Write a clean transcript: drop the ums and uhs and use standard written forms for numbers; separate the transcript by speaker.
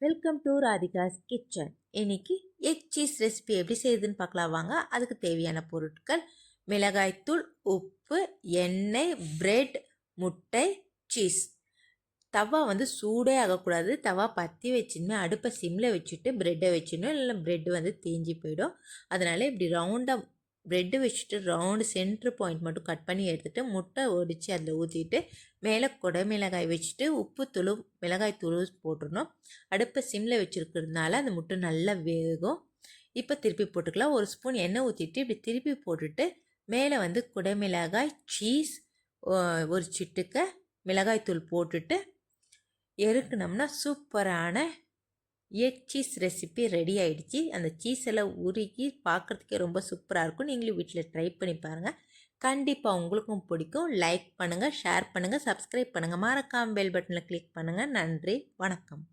Speaker 1: Welcome to Radhika's kitchen. இன்னைக்கு egg cheese recipe எப்படி செய்யுதுன்னு பார்க்கலாம் வாங்க. அதுக்கு தேவையான பொருட்கள்: மிளகாய்த்தூள், உப்பு, எண்ணெய், பிரெட், முட்டை, சீஸ். தவா சூடே ஆகக்கூடாது. தவா பற்றி வச்சுன்னு அடுப்பை சிம்மில் வச்சுட்டு ப்ரெட்டை வச்சிடணும், இல்லை ப்ரெட்டு தேஞ்சு போயிடும். அதனால் இப்படி ரவுண்டாக ப்ரெட்டு வச்சுட்டு ரவுண்டு சென்ட்ரு பாயிண்ட் மட்டும் கட் பண்ணி எடுத்துகிட்டு முட்டை ஒடிச்சு அதில் ஊற்றிட்டு மேலே மிளகாய் வச்சுட்டு உப்பு தூள் மிளகாய் தூள் போட்டுடணும். அடுப்பை சிம்மில் வச்சுருக்கிறதுனால அந்த முட்டை நல்லா வேகும். இப்போ திருப்பி போட்டுக்கலாம். ஒரு ஸ்பூன் எண்ணெய் ஊற்றிட்டு இப்படி திருப்பி போட்டுட்டு மேலே மிளகாய், சீஸ், ஒரு சிட்டுக்க மிளகாய் தூள் போட்டுட்டு எறுக்குனோம்னா சூப்பரான எக் சீஸ் ரெசிபி ரெடி ஆகிடுச்சு. அந்த சீஸ் எல்லாம் உருகி பார்க்குறதுக்கே ரொம்ப சூப்பராக இருக்கும். நீங்களும் வீட்டில் ட்ரை பண்ணி பாருங்கள். கண்டிப்பாக உங்களுக்கும் பிடிக்கும். லைக் பண்ணுங்கள், ஷேர் பண்ணுங்கள், சப்ஸ்கிரைப் பண்ணுங்கள், மறக்காமல் பெல் பட்டனில் கிளிக் பண்ணுங்கள். நன்றி, வணக்கம்.